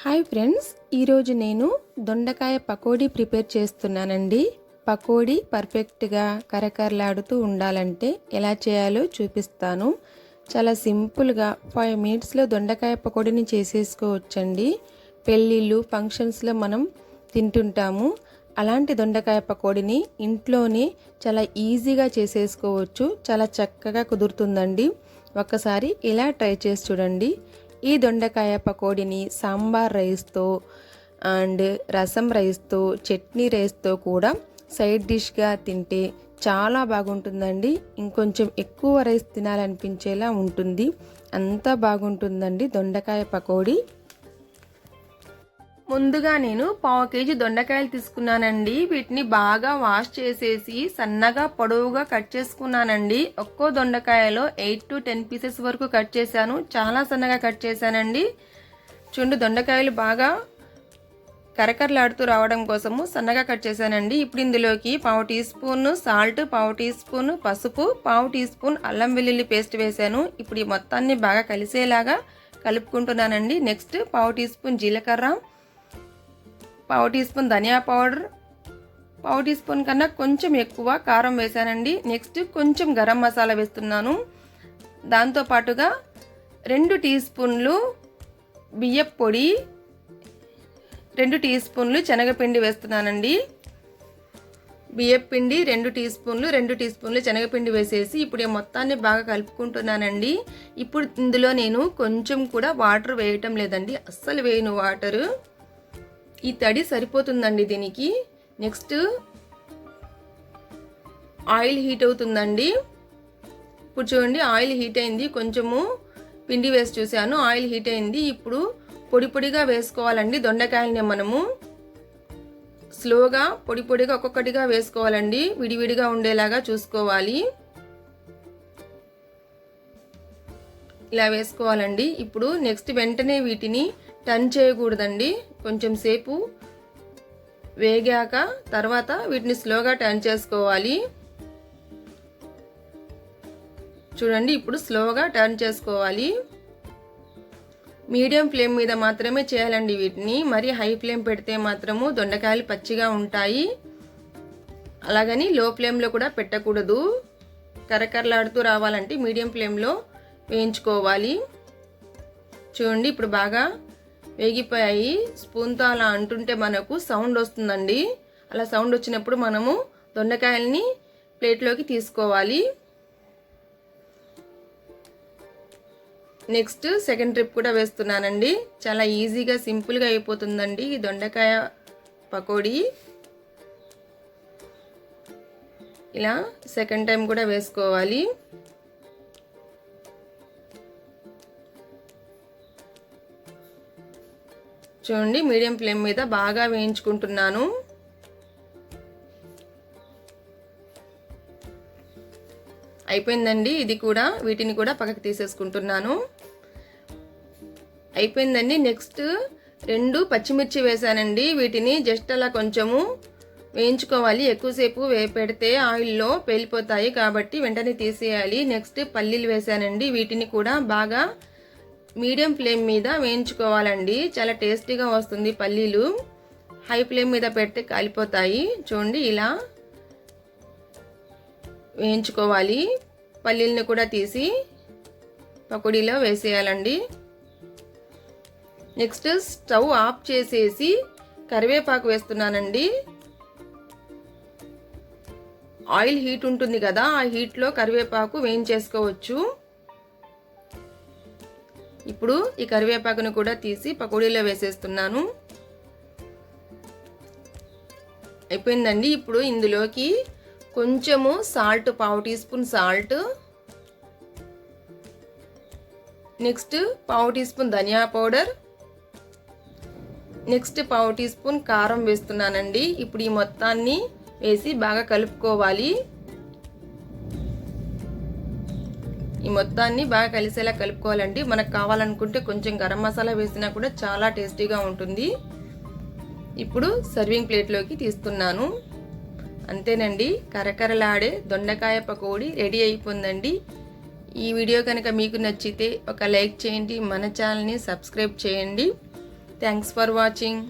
Hi friends, ఈరోజు నేను దొండకాయ పకోడీ ప్రిపేర్ చేస్తున్నానండి. పకోడీ పర్ఫెక్ట్గా కరకరలాడుతూ ఉండాలంటే ఎలా చేయాలో చూపిస్తాను. చాలా సింపుల్గా 5 మినిట్స్లో దొండకాయ పకోడీని చేసేసుకోవచ్చండి. పెళ్ళిళ్ళు ఫంక్షన్స్లో మనం తింటుంటాము. అలాంటి దొండకాయ పకోడీని ఇంట్లోనే చాలా ఈజీగా చేసేసుకోవచ్చు. చాలా చక్కగా కుదురుతుందండి. ఒక్కసారి ఇలా ట్రై చేసి చూడండి. ఈ దొండకాయ పకోడీని సాంబార్ రైస్తో అండ్ రసం రైస్తో, చట్నీ రైస్తో కూడా సైడ్ డిష్గా తింటే చాలా బాగుంటుందండి. ఇంకొంచెం ఎక్కువ రైస్ తినాలనిపించేలా ఉంటుంది. అంతా బాగుంటుందండి దొండకాయ పకోడీ. ముందుగా నేను 1/2 కేజీ దొండకాయలు తీసుకున్నానండి. వీటిని బాగా వాష్ చేసేసి సన్నగా పొడవుగా కట్ చేసుకున్నానండి. ఒక్కో దొండకాయలో 8 to 10 పీసెస్ వరకు కట్ చేశాను. చాలా సన్నగా కట్ చేశానండి. చూడండి, దొండకాయలు బాగా కరకరలాడుతూ రావడం కోసము సన్నగా కట్ చేశానండి. ఇప్పుడు ఇందులోకి 1/2 teaspoon salt, 1/2 teaspoon పసుపు, 1/2 టీ స్పూన్ అల్లం వెల్లుల్లి పేస్ట్ వేశాను. ఇప్పుడు ఈ మొత్తాన్ని బాగా కలిసేలాగా కలుపుకుంటున్నానండి. నెక్స్ట్ 1/2 టీ స్పూన్ జీలకర్ర, 1/2 టీ స్పూన్ ధనియా పౌడర్, 1/2 టీ స్పూన్ కన్నా కొంచెం ఎక్కువ కారం వేసానండి. నెక్స్ట్ కొంచెం గరం మసాలా వేస్తున్నాను. దాంతోపాటుగా 2 టీ స్పూన్లు బియ్యపు పొడి, 2 టీ స్పూన్లు శనగపిండి వేస్తున్నానండి. బియ్యపు పిండి 2 టీ స్పూన్లు, 2 టీ స్పూన్లు శనగపిండి వేసేసి ఇప్పుడు ఈ మొత్తాన్ని బాగా కలుపుకుంటున్నానండి. ఇప్పుడు ఇందులో నేను కొంచెం కూడా వాటర్ వేయటం లేదండి, అస్సలు వేయను వాటరు. ఈ తడి సరిపోతుందండి దీనికి. నెక్స్ట్ ఆయిల్ హీట్ అవుతుందండి. ఇప్పుడు చూడండి, ఆయిల్ హీట్ అయింది. కొంచెము పిండి వేసి చూశాను, ఆయిల్ హీట్ అయింది. ఇప్పుడు పొడి పొడిగా వేసుకోవాలండి దొండకాయలని. మనము స్లోగా పొడి పొడిగా ఒక్కొక్కటిగా వేసుకోవాలండి. విడివిడిగా ఉండేలాగా చూసుకోవాలి. ఇలా వేసుకోవాలండి. ఇప్పుడు నెక్స్ట్ వెంటనే వీటిని టర్న్ చేయకూడదండి. కొంచెం సేపు వేగాక తర్వాత వీటిని స్లోగా టర్న్ చేసుకోవాలి. చూడండి, ఇప్పుడు స్లోగా టర్న్ చేసుకోవాలి. మీడియం ఫ్లేమ్ మీద మాత్రమే చేయాలండి వీటిని. మరి హై ఫ్లేమ్ పెడితే మాత్రము దొండకాయలు పచ్చిగా ఉంటాయి. అలాగని లో ఫ్లేమ్లో కూడా పెట్టకూడదు. కరకరలాడుతూ రావాలంటే మీడియం ఫ్లేమ్లో వేయించుకోవాలి. చూడండి, ఇప్పుడు బాగా వేగిపోయాయి. స్పూన్తో అలా అంటుంటే మనకు సౌండ్ వస్తుందండి. అలా సౌండ్ వచ్చినప్పుడు మనము దొండకాయల్ని ప్లేట్లోకి తీసుకోవాలి. నెక్స్ట్ సెకండ్ ట్రిప్ కూడా వేస్తున్నానండి. చాలా ఈజీగా సింపుల్గా అయిపోతుందండి ఈ దొండకాయ పకోడీ. ఇలా సెకండ్ టైం కూడా వేసుకోవాలి. చూడండి, మీడియం ఫ్లేమ్ మీద బాగా వేయించుకుంటున్నాను. అయిపోయిందండి ఇది కూడా. వీటిని కూడా పక్కకు తీసేసుకుంటున్నాను. అయిపోయిందండి. నెక్స్ట్ 2 పచ్చిమిర్చి వేసానండి. వీటిని జస్ట్ అలా కొంచెము వేయించుకోవాలి. ఎక్కువసేపు పెడితే ఆయిల్లో పేలిపోతాయి కాబట్టి వెంటనే తీసేయాలి. నెక్స్ట్ పల్లీలు వేసానండి. వీటిని కూడా బాగా మీడియం ఫ్లేమ్ మీద వేయించుకోవాలండి. చాలా టేస్టీగా వస్తుంది పల్లీలు. హై ఫ్లేమ్ మీద పెడితే కాలిపోతాయి. చూడండి, ఇలా వేయించుకోవాలి. పల్లీలను కూడా తీసి పకోడీలో వేసేయాలండి. నెక్స్ట్ స్టవ్ ఆఫ్ చేసేసి కరివేపాకు వేస్తున్నానండి. ఆయిల్ హీట్ ఉంటుంది కదా, ఆ హీట్లో కరివేపాకు వేయించేసుకోవచ్చు. ఇప్పుడు ఈ కరివేపాకును కూడా తీసి పకోడీలో వేసేస్తున్నాను. అయిపోయిందండి. ఇప్పుడు ఇందులోకి కొంచెము salt, 1/2 teaspoon salt, next 1/2 teaspoon ధనియా పౌడర్, నెక్స్ట్ 1/2 టీ స్పూన్ కారం వేస్తున్నానండి. ఇప్పుడు ఈ మొత్తాన్ని వేసి బాగా కలుపుకోవాలి. ఈ మొత్తాన్ని బాగా కలిసేలా కలుపుకోవాలండి. మనకు కావాలనుకుంటే కొంచెం గరం మసాలా వేసినా కూడా చాలా టేస్టీగా ఉంటుంది. ఇప్పుడు సర్వింగ్ ప్లేట్లోకి తీస్తున్నాను. అంతేనండి, కరకరలాడే దొండకాయ పకోడీ రెడీ అయిపోయిందండి. ఈ వీడియో కనుక మీకు నచ్చితే ఒక లైక్ చేయండి, మన ఛానల్ని సబ్స్క్రైబ్ చేయండి. Thanks for watching.